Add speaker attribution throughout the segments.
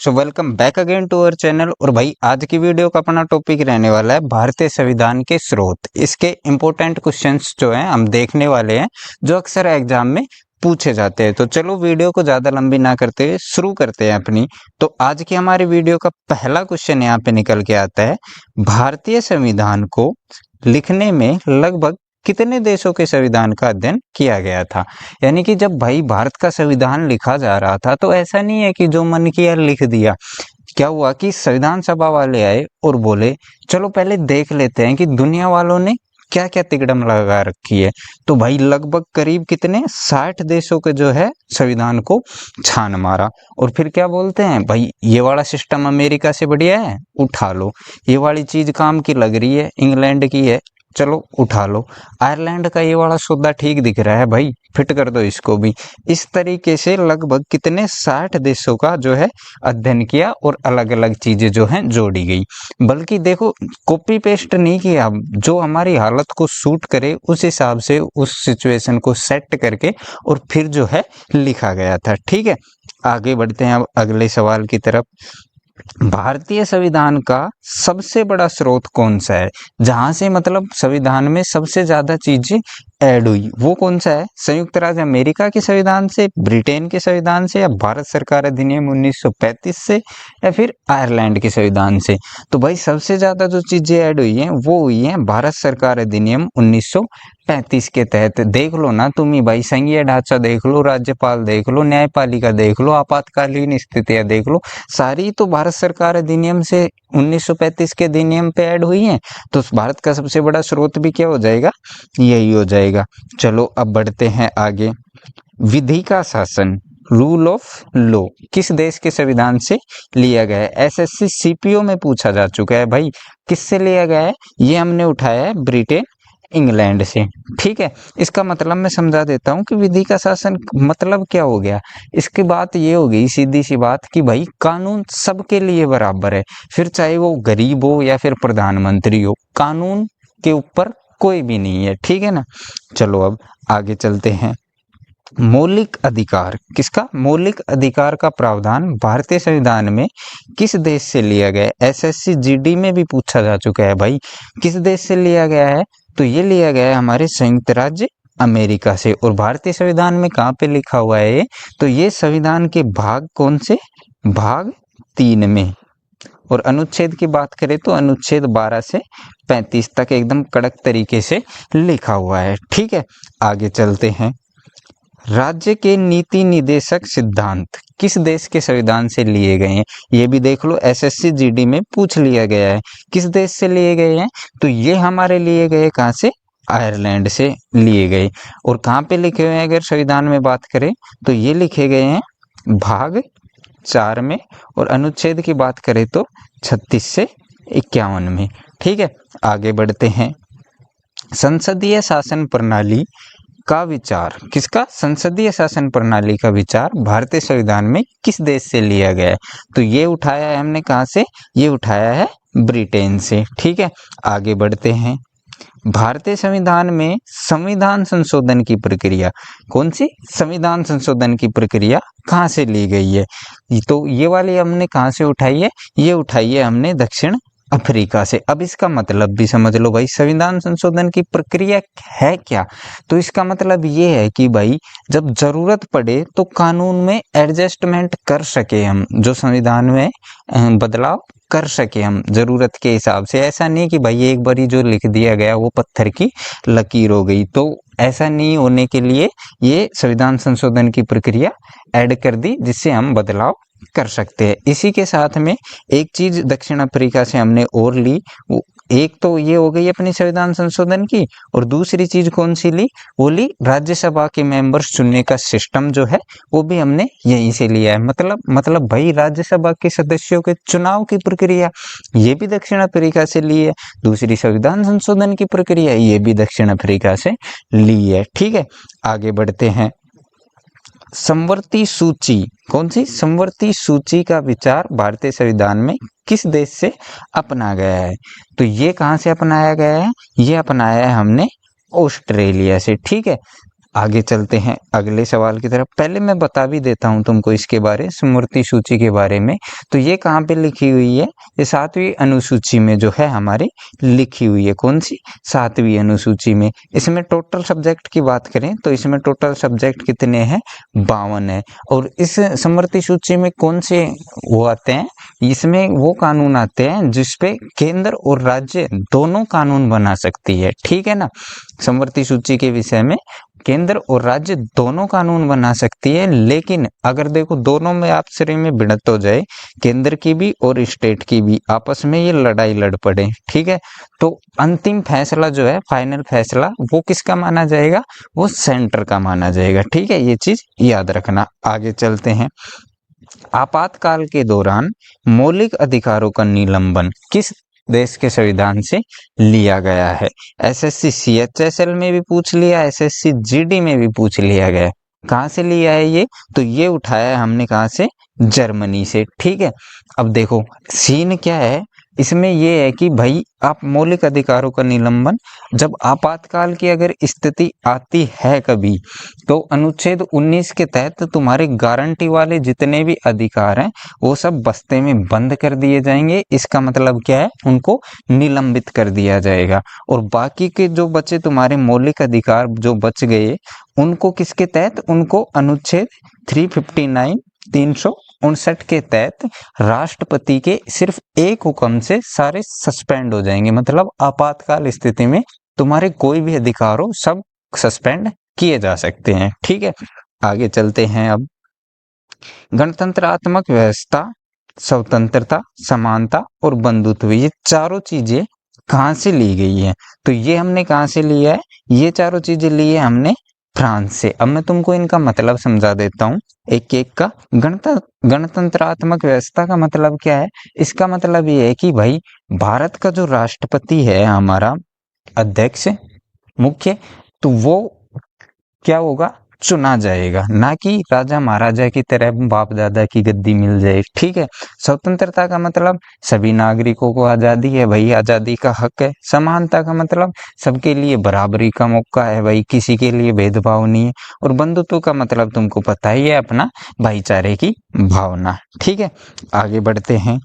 Speaker 1: So welcome back again to our channel. और भाई आज की वीडियो का अपना टॉपिक रहने वाला है भारतीय संविधान के स्रोत। इसके इम्पोर्टेंट क्वेश्चंस जो हैं हम देखने वाले हैं, जो अक्सर एग्जाम में पूछे जाते हैं। तो चलो वीडियो को ज़्यादा लंबी ना करते हुए शुरू करते हैं अपनी। तो आज की हमारी वीडियो का पहला क्वेश्चन यहाँ पे निकल के आता है, भारतीय संविधान को लिखने में लगभग कितने देशों के संविधान का अध्ययन किया गया था। यानी कि जब भाई भारत का संविधान लिखा जा रहा था तो ऐसा नहीं है कि जो मन किया लिख दिया। क्या हुआ कि संविधान सभा वाले आए और बोले चलो पहले देख लेते हैं कि दुनिया वालों ने क्या क्या तिकड़म लगा रखी है। तो भाई लगभग करीब कितने 60 देशों के जो है संविधान को छान मारा। और फिर क्या बोलते हैं, भाई ये वाला सिस्टम अमेरिका से बढ़िया है, उठा लो। ये वाली चीज काम की लग रही है, इंग्लैंड की है, चलो उठा लो। आयरलैंड का ये वाला सौदा ठीक दिख रहा है, भाई फिट कर दो इसको भी। इस तरीके से लगभग कितने 60 देशों का जो है अध्ययन किया और अलग अलग चीजें जो हैं जोड़ी गई। बल्कि देखो कॉपी पेस्ट नहीं किया, जो हमारी हालत को सूट करे उस हिसाब से उस सिचुएशन को सेट करके और फिर जो है लिखा गया था। ठीक है, आगे बढ़ते हैं अब अगले सवाल की तरफ। भारतीय संविधान का सबसे बड़ा स्रोत कौन सा है, जहां से मतलब संविधान में सबसे ज्यादा चीजें ऐड हुई, वो कौन सा है? संयुक्त राज्य अमेरिका के संविधान से, ब्रिटेन के संविधान से, या भारत सरकार अधिनियम 1935 से, या फिर आयरलैंड के संविधान से? तो भाई सबसे ज्यादा जो चीजें ऐड हुई हैं वो हुई हैं भारत सरकार अधिनियम 1935 के तहत। देख लो ना तुम ही भाई, संघीय ढांचा देख लो, राज्यपाल देख लो, न्यायपालिका देख लो, आपातकालीन स्थितियां देख लो, सारी तो भारत सरकार अधिनियम से 1935 के अधिनियम पे ऐड हुई हैं। तो भारत का सबसे बड़ा स्रोत भी क्या हो जाएगा, यही हो जाएगा। चलो अब बढ़ते हैं आगे। विधि का शासन, रूल ऑफ लॉ, किस देश के संविधान से लिया गया है? एसएससी सीपीओ में पूछा जा चुका है भाई, किससे लिया गया है? ये हमने उठाया है ब्रिटेन इंग्लैंड से। ठीक है, इसका मतलब मैं समझा देता हूं कि विधि का शासन मतलब क्या हो गया। इसकी बात ये हो गई सीधी सी बात कि भाई कानून सबके लिए बराबर है, फिर चाहे वो गरीब हो या फिर प्रधानमंत्री हो, कानून के ऊपर कोई भी नहीं है। ठीक है ना, चलो अब आगे चलते हैं। मौलिक अधिकार, किसका? मौलिक अधिकार का प्रावधान भारतीय संविधान में किस देश से लिया गया है? एसएससी जीडी में भी पूछा जा चुका है भाई, किस देश से लिया गया है? तो ये लिया गया है हमारे संयुक्त राज्य अमेरिका से। और भारतीय संविधान में कहाँ पे लिखा हुआ है ये? तो ये संविधान के भाग कौन से? भाग 3 में। और अनुच्छेद की बात करें तो अनुच्छेद 12 से 35 तक एकदम कड़क तरीके से लिखा हुआ है। ठीक है, आगे चलते हैं। राज्य के नीति निदेशक सिद्धांत किस देश के संविधान से लिए गए हैं? ये भी देख लो, एसएससी जीडी में पूछ लिया गया है, किस देश से लिए गए हैं? तो ये हमारे लिए गए कहाँ से? आयरलैंड से लिए गए। और कहाँ पे लिखे हुए हैं अगर संविधान में बात करें तो ये लिखे गए हैं भाग 4 में, और अनुच्छेद की बात करें तो 36 से 51 में। ठीक है, आगे बढ़ते हैं। संसदीय शासन प्रणाली का विचार, किसका? संसदीय शासन प्रणाली का विचार भारतीय संविधान में किस देश से लिया गया है? तो ये उठाया है हमने कहाँ से? ये उठाया है ब्रिटेन से। ठीक है, आगे बढ़ते हैं। भारतीय संविधान में संविधान संशोधन की प्रक्रिया, कौन सी? संविधान संशोधन की प्रक्रिया कहाँ से ली गई है? तो ये वाली हमने कहाँ से उठाई है? ये उठाई है हमने दक्षिण अफ्रीका से। अब इसका मतलब भी समझ लो भाई, संविधान संशोधन की प्रक्रिया है क्या? तो इसका मतलब ये है कि भाई जब जरूरत पड़े तो कानून में एडजस्टमेंट कर सके हम, जो संविधान में बदलाव कर सके हम जरूरत के हिसाब से। ऐसा नहीं कि भाई एक बारी जो लिख दिया गया वो पत्थर की लकीर हो गई। तो ऐसा नहीं होने के लिए ये संविधान संशोधन की प्रक्रिया ऐड कर दी, जिससे हम बदलाव कर सकते हैं। इसी के साथ में एक चीज दक्षिण अफ्रीका से हमने और ली, एक तो ये हो गई अपनी संविधान संशोधन की, और दूसरी चीज कौन सी ली? वो ली राज्यसभा के मेंबर्स चुनने का सिस्टम जो है, वो भी हमने यहीं से लिया है। मतलब भाई राज्यसभा के सदस्यों के चुनाव की प्रक्रिया ये भी दक्षिण अफ्रीका से ली है। दूसरी संविधान संशोधन की प्रक्रिया ये भी दक्षिण अफ्रीका से ली है। ठीक है, आगे बढ़ते हैं। समवर्ती सूची, कौन सी? समवर्ती सूची का विचार भारतीय संविधान में किस देश से अपनाया गया है? तो ये कहाँ से अपनाया गया है? ये अपनाया है हमने ऑस्ट्रेलिया से। ठीक है, आगे चलते हैं अगले सवाल की तरफ। पहले मैं बता भी देता हूं तुमको इसके बारे, स्मृति सूची के बारे में। तो ये कहाँ पे लिखी हुई है? ये 7वीं अनुसूची में जो है हमारी लिखी हुई है। कौन सी? 7वीं अनुसूची में। इसमें टोटल सब्जेक्ट की बात करें तो इसमें टोटल सब्जेक्ट कितने हैं? 52 है। और इस स्मृति सूची में कौन से वो आते हैं? इसमें वो कानून आते हैं जिसपे केंद्र और राज्य दोनों कानून बना सकती है। ठीक है ना? स्मृति सूची के विषय में केंद्र और राज्य दोनों कानून बना सकती है, लेकिन अगर देखो दोनों में आपस में भिड़ंत हो जाए, केंद्र की भी और स्टेट की भी, आपस में ये लड़ाई लड़ पड़े, ठीक है, तो अंतिम फैसला जो है, फाइनल फैसला, वो किसका माना जाएगा? वो सेंटर का माना जाएगा। ठीक है, ये चीज याद रखना। आगे चलते हैं। आपातकाल के दौरान मौलिक अधिकारों का निलंबन किस देश के संविधान से लिया गया है? एसएससी सीएचएसएल में भी पूछ लिया, एसएससी जीडी में भी पूछ लिया गया। कहाँ से लिया है ये? तो ये उठाया है हमने कहाँ से? जर्मनी से। ठीक है, अब देखो सीन क्या है इसमें, ये है कि भाई आप मौलिक अधिकारों का निलंबन, जब आपातकाल की अगर स्थिति आती है कभी, तो अनुच्छेद 19 के तहत तुम्हारे गारंटी वाले जितने भी अधिकार हैं वो सब बस्ते में बंद कर दिए जाएंगे। इसका मतलब क्या है? उनको निलंबित कर दिया जाएगा। और बाकी के जो बचे तुम्हारे मौलिक अधिकार जो बच गए, उनको किसके तहत? उनको अनुच्छेद 359 359 के तहत राष्ट्रपति के सिर्फ एक हुक्म से सारे सस्पेंड हो जाएंगे। मतलब आपातकाल स्थिति में तुम्हारे कोई भी अधिकार हो सब सस्पेंड किए जा सकते हैं। ठीक है, आगे चलते हैं। अब गणतंत्रात्मक व्यवस्था, स्वतंत्रता, समानता और बंधुत्व, ये चारों चीजें कहाँ से ली गई है? तो ये हमने कहाँ से लिया है? ये चारों चीजें ली है हमने फ्रांस से। अब मैं तुमको इनका मतलब समझा देता हूँ एक एक का। गणतंत्रात्मक व्यवस्था का मतलब क्या है? इसका मतलब ये है कि भाई भारत का जो राष्ट्रपति है, हमारा अध्यक्ष मुख्य, तो वो क्या होगा? चुना जाएगा, ना कि राजा महाराजा की तरह बाप दादा की गद्दी मिल जाए। ठीक है, स्वतंत्रता का मतलब सभी नागरिकों को आजादी है भाई, आजादी का हक है। समानता का मतलब सबके लिए बराबरी का मौका है भाई, किसी के लिए भेदभाव नहीं है। और बंधुत्व का मतलब तुमको पता ही है, अपना भाईचारे की भावना। ठीक है, आगे बढ़ते हैं।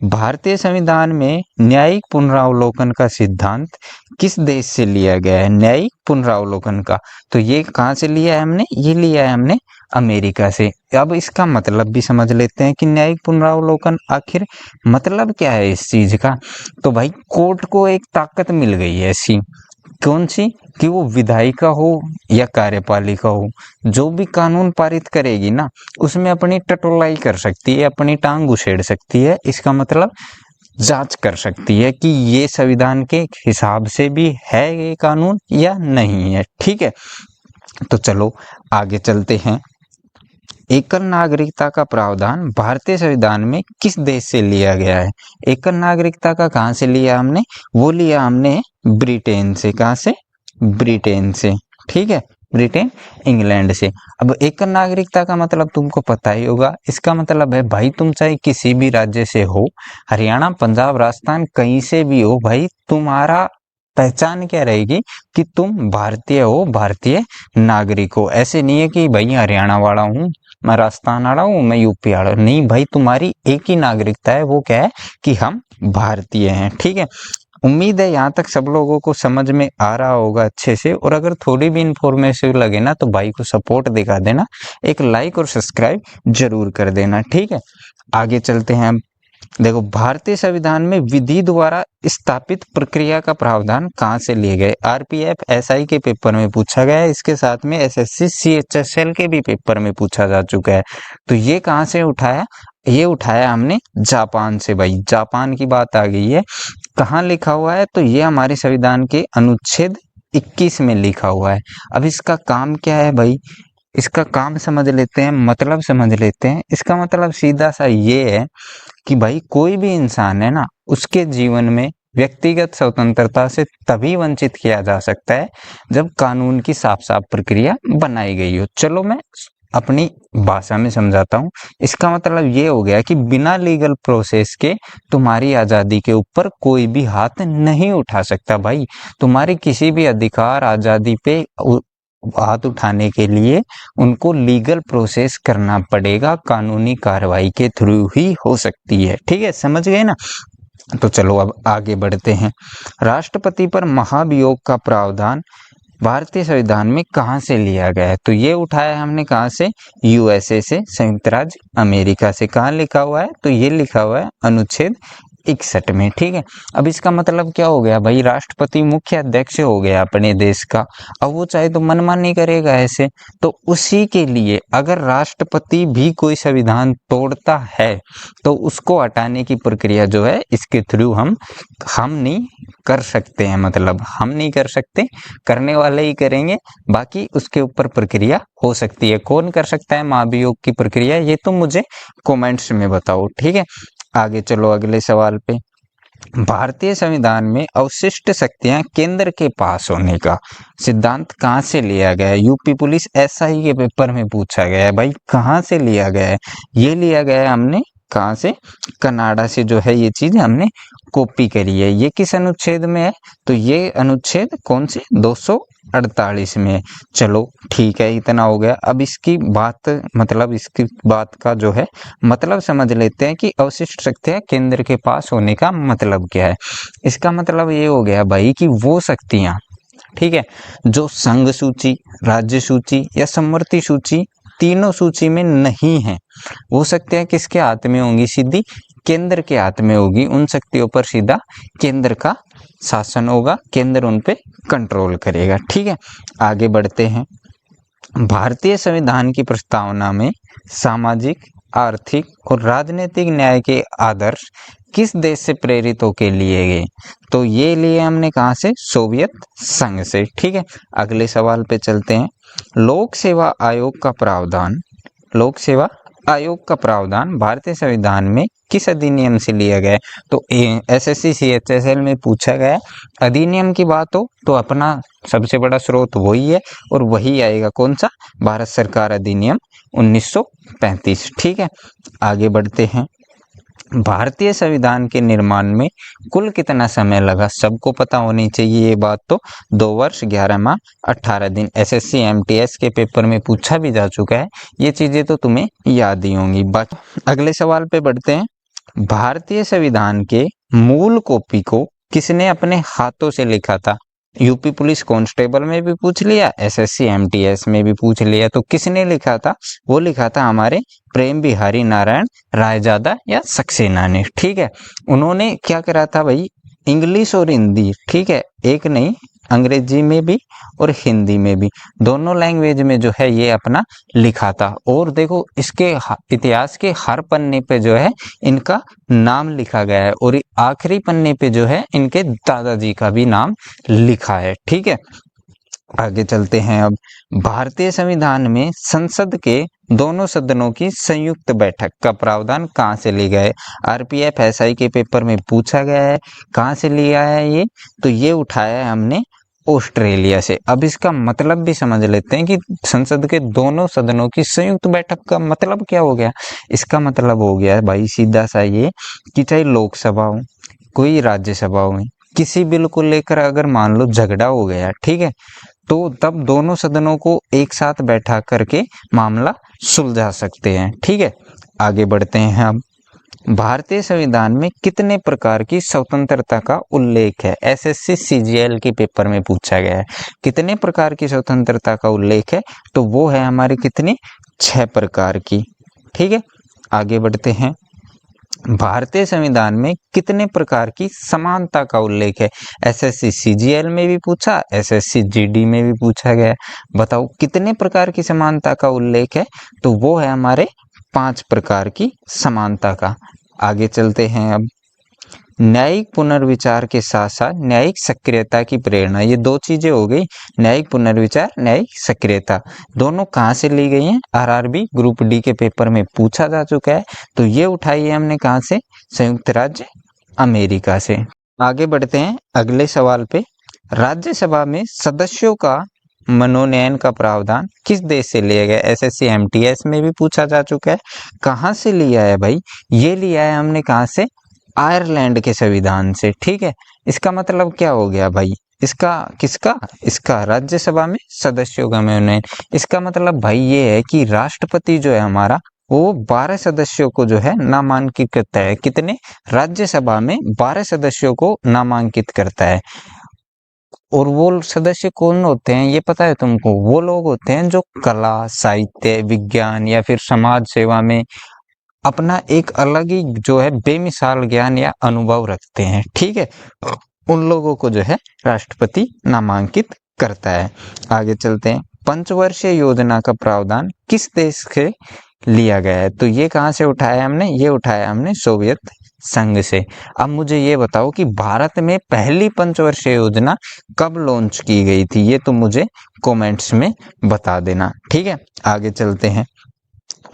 Speaker 1: भारतीय संविधान में न्यायिक पुनरावलोकन का सिद्धांत किस देश से लिया गया है? न्यायिक पुनरावलोकन का, तो ये कहाँ से लिया है हमने? ये लिया है हमने अमेरिका से। अब इसका मतलब भी समझ लेते हैं कि न्यायिक पुनरावलोकन आखिर मतलब क्या है इस चीज का। तो भाई कोर्ट को एक ताकत मिल गई है ऐसी, कौन सी? कि वो विधायिका हो या कार्यपालिका हो, जो भी कानून पारित करेगी ना, उसमें अपनी टटोलाई कर सकती है, अपनी टांग उछेड़ सकती है। इसका मतलब जांच कर सकती है कि ये संविधान के हिसाब से भी है ये कानून या नहीं है। ठीक है, तो चलो आगे चलते हैं। एकल नागरिकता का प्रावधान भारतीय संविधान में किस देश से लिया गया है? एकल नागरिकता का कहाँ से लिया हमने? वो लिया हमने ब्रिटेन से। कहाँ से? ब्रिटेन से। ठीक है, ब्रिटेन, इंग्लैंड से। अब एकल नागरिकता का मतलब तुमको पता ही होगा। इसका मतलब है भाई तुम चाहे किसी भी राज्य से हो, हरियाणा, पंजाब, राजस्थान, कहीं से भी हो भाई, तुम्हारा पहचान क्या रहेगी? कि तुम भारतीय हो, भारतीय नागरिक हो। ऐसे नहीं है कि भाई हरियाणा वाला हूँ, मैं राजस्थान वाला हूँ, मैं यूपी वाला, नहीं भाई, तुम्हारी एक ही नागरिकता है। वो क्या है? कि हम भारतीय हैं। ठीक है, उम्मीद है यहाँ तक सब लोगों को समझ में आ रहा होगा अच्छे से। और अगर थोड़ी भी इंफॉर्मेटिव लगे ना, तो भाई को सपोर्ट दिखा देना, एक लाइक और सब्सक्राइब जरूर कर देना। ठीक है, आगे चलते हैं। हम देखो भारतीय संविधान में विधि द्वारा स्थापित प्रक्रिया का प्रावधान कहाँ से लिए गए? आरपीएफ एसआई के पेपर में पूछा गया है, इसके साथ में एसएससी सीएचएसएल के भी पेपर में पूछा जा चुका है। तो ये कहाँ से उठाया? ये उठाया हमने जापान से। भाई जापान की बात आ गई है। कहाँ लिखा हुआ है? तो ये हमारे संविधान के अनुच्छेद 21 में लिखा हुआ है। अब इसका काम क्या है भाई? इसका काम समझ लेते हैं, मतलब समझ लेते हैं। इसका मतलब सीधा सा ये है कि भाई कोई भी इंसान है ना, उसके जीवन में व्यक्तिगत स्वतंत्रता से तभी वंचित किया जा सकता है जब कानून की साफ साफ प्रक्रिया बनाई गई हो। चलो मैं अपनी भाषा में समझाता हूँ। इसका मतलब ये हो गया कि बिना लीगल प्रोसेस के तुम्हारी आज़ादी के ऊपर कोई भी हाथ नहीं उठा सकता। भाई तुम्हारी किसी भी अधिकार, आज़ादी पे हाथ उठाने के लिए उनको लीगल प्रोसेस करना पड़ेगा, कानूनी कार्रवाई के थ्रू ही हो सकती है। ठीक है, समझ गए ना। तो चलो अब आगे बढ़ते हैं। राष्ट्रपति पर महाभियोग का प्रावधान भारतीय संविधान में कहाँ से लिया गया है? तो ये उठाया है हमने कहाँ से? यूएसए से, संयुक्त राज्य अमेरिका से। कहाँ लिखा हुआ है? तो ये लिखा हुआ है अनुच्छेद 61 में। ठीक है, अब इसका मतलब क्या हो गया भाई? राष्ट्रपति मुख्य अध्यक्ष हो गया अपने देश का, अब वो चाहे तो मनमानी करेगा ऐसे। तो उसी के लिए अगर राष्ट्रपति भी कोई संविधान तोड़ता है तो उसको हटाने की प्रक्रिया जो है इसके थ्रू हम नहीं कर सकते हैं, मतलब हम नहीं कर सकते, करने वाले ही करेंगे, बाकी उसके ऊपर प्रक्रिया हो सकती है। कौन कर सकता है महाभियोग की प्रक्रिया? ये तो मुझे कमेंट्स में बताओ। ठीक है, आगे चलो अगले सवाल पे। भारतीय संविधान में अवशिष्ट शक्तियां केंद्र के पास होने का सिद्धांत कहाँ से लिया गया है? यूपी पुलिस एसआई के पेपर में पूछा गया है भाई, कहाँ से लिया गया है? ये लिया गया है हमने कहाँ से? कनाडा से जो है ये चीज हमने कॉपी करी है। ये किस अनुच्छेद में है? तो ये अनुच्छेद कौन से? 248 में। चलो ठीक है, इतना हो गया। अब इसकी बात मतलब इसकी बात का जो है मतलब समझ लेते हैं कि अवशिष्ट शक्तियां केंद्र के पास होने का मतलब क्या है। इसका मतलब ये हो गया भाई कि वो शक्तियां, ठीक है, जो संघ सूची, राज्य सूची या समवर्ती सूची, तीनों सूची में नहीं है, वो शक्तियां किसके हाथ में होंगी? सीधी केंद्र के हाथ में होगी। उन शक्तियों पर सीधा केंद्र का शासन होगा, केंद्र उन पे कंट्रोल करेगा। ठीक है, आगे बढ़ते हैं। भारतीय संविधान की प्रस्तावना में सामाजिक, आर्थिक और राजनीतिक न्याय के आदर्श किस देश से प्रेरित होकर लिए गए? तो ये लिए हमने कहाँ से? सोवियत संघ से। ठीक है, अगले सवाल पे चलते हैं। लोक सेवा आयोग का प्रावधान, लोक सेवा आयोग का प्रावधान भारतीय संविधान में किस अधिनियम से लिया गया है? तो एसएससी सीएचएसएल में पूछा गया है। अधिनियम की बात हो तो अपना सबसे बड़ा स्रोत वही है और वही आएगा, कौन सा? भारत सरकार अधिनियम 1935। ठीक है, आगे बढ़ते हैं। भारतीय संविधान के निर्माण में कुल कितना समय लगा? सबको पता होनी चाहिए ये बात। तो 2 वर्ष 11 माह 18 दिन। एसएससी एमटीएस के पेपर में पूछा भी जा चुका है, ये चीजें तो तुम्हें याद ही होंगी। बाकी अगले सवाल पे बढ़ते हैं। भारतीय संविधान के मूल कॉपी को किसने अपने हाथों से लिखा था? यूपी पुलिस कांस्टेबल में भी पूछ लिया, एसएससी एमटीएस में भी पूछ लिया। तो किसने लिखा था? वो लिखा था हमारे प्रेम बिहारी नारायण रायजादा या सक्सेना ने। ठीक है, उन्होंने क्या करा था भाई? इंग्लिश और हिंदी, ठीक है, एक नहीं, अंग्रेजी में भी और हिंदी में भी, दोनों लैंग्वेज में जो है ये अपना लिखा था। और देखो इसके इतिहास के हर पन्ने पे जो है इनका नाम लिखा गया है और आखिरी पन्ने पे जो है इनके दादाजी का भी नाम लिखा है। ठीक है, आगे चलते हैं। अब भारतीय संविधान में संसद के दोनों सदनों की संयुक्त बैठक का प्रावधान कहाँ से लिया गया है? आरपीएफ एसआई के पेपर में पूछा गया है। कहाँ से लिया है ये? तो ये उठाया है हमने ऑस्ट्रेलिया से। अब इसका मतलब भी समझ लेते हैं कि संसद के दोनों सदनों की संयुक्त बैठक का मतलब क्या हो गया? इसका मतलब हो गया भाई सीधा सा ये कि चाहे लोकसभा हो, कोई राज्यसभा हो, किसी बिल को लेकर अगर मान लो झगड़ा हो गया, ठीक है, तो तब दोनों सदनों को एक साथ बैठा करके मामला सुलझा सकते हैं। ठीक है, आगे बढ़ते हैं। अब भारतीय संविधान में कितने प्रकार की स्वतंत्रता का उल्लेख है? एसएससी सीजीएल के पेपर में पूछा गया है, कितने प्रकार की स्वतंत्रता का उल्लेख है? तो वो है हमारी कितनी? 6 प्रकार की। ठीक है, आगे बढ़ते हैं। भारतीय संविधान में कितने प्रकार की समानता का उल्लेख है? एसएससी सीजीएल में भी पूछा, एसएससी जीडी में भी पूछा गया। बताओ कितने प्रकार की समानता का उल्लेख है? तो वो है हमारे 5 प्रकार की समानता का। आगे चलते हैं। अब न्यायिक पुनर्विचार के साथ साथ न्यायिक सक्रियता की प्रेरणा, ये 2 चीजें हो गई। न्यायिक पुनर्विचार, न्यायिक सक्रियता, दोनों कहाँ से ली गई हैं? आरआरबी ग्रुप डी के पेपर में पूछा जा चुका है। तो ये उठाई है हमने कहाँ से? संयुक्त राज्य अमेरिका से। आगे बढ़ते हैं अगले सवाल पे। राज्यसभा में सदस्यों का मनोनयन का प्रावधान किस देश से लिया गया? एसएससी एमटीएस में भी पूछा जा चुका है। कहाँ से लिया है भाई? ये लिया है हमने कहाँ से? आयरलैंड के संविधान से। ठीक है, इसका मतलब क्या हो गया भाई? इसका किसका, इसका राज्यसभा में सदस्यों का मनोनयन। इसका मतलब भाई ये है कि राष्ट्रपति जो है हमारा वो 12 सदस्यों को जो है नामांकित करता है। कितने, राज्यसभा में 12 सदस्यों को नामांकित करता है। और वो सदस्य कौन होते हैं ये पता है तुमको? वो लोग होते हैं जो कला, साहित्य, विज्ञान या फिर समाज सेवा में अपना एक अलग ही जो है बेमिसाल ज्ञान या अनुभव रखते हैं। ठीक है, उन लोगों को जो है राष्ट्रपति नामांकित करता है। आगे चलते हैं। पंचवर्षीय योजना का प्रावधान किस देश से लिया गया है? तो ये कहाँ से उठाया हमने? ये उठाया हमने सोवियत संघ से। अब मुझे ये बताओ कि भारत में पहली पंचवर्षीय योजना कब लॉन्च की गई थी? ये तो मुझे कमेंट्स में बता देना। ठीक है, आगे चलते हैं।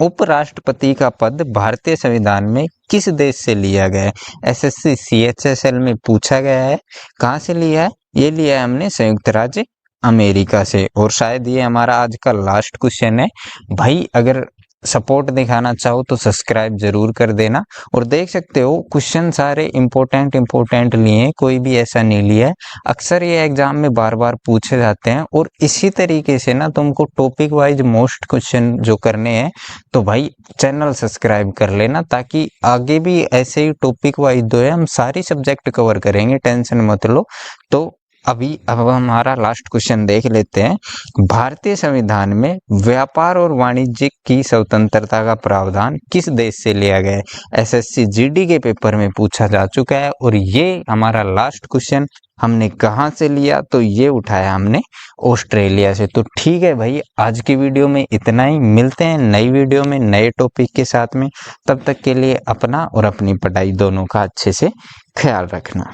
Speaker 1: उपराष्ट्रपति का पद भारतीय संविधान में किस देश से लिया गया है? एसएससी CHSL में पूछा गया है। कहाँ से लिया है? ये लिया है हमने संयुक्त राज्य अमेरिका से। और शायद ये हमारा आज का लास्ट क्वेश्चन है। भाई अगर सपोर्ट दिखाना चाहो तो सब्सक्राइब जरूर कर देना। और देख सकते हो क्वेश्चन सारे इंपॉर्टेंट लिए, कोई भी ऐसा नहीं लिया है। अक्सर ये एग्जाम में बार बार पूछे जाते हैं। और इसी तरीके से ना तुमको टॉपिक वाइज मोस्ट क्वेश्चन जो करने हैं तो भाई चैनल सब्सक्राइब कर लेना, ताकि आगे भी ऐसे ही टॉपिक वाइज जो है हम सारी सब्जेक्ट कवर करेंगे, टेंशन मत लो। तो अब हमारा लास्ट क्वेश्चन देख लेते हैं। भारतीय संविधान में व्यापार और वाणिज्य की स्वतंत्रता का प्रावधान किस देश से लिया गया है? एसएससी जीडी के पेपर में पूछा जा चुका है। और ये हमारा लास्ट क्वेश्चन हमने कहाँ से लिया? तो ये उठाया हमने ऑस्ट्रेलिया से। तो ठीक है भाई, आज की वीडियो में इतना ही। मिलते हैं नई वीडियो में नए टॉपिक के साथ में। तब तक के लिए अपना और अपनी पढ़ाई दोनों का अच्छे से ख्याल रखना।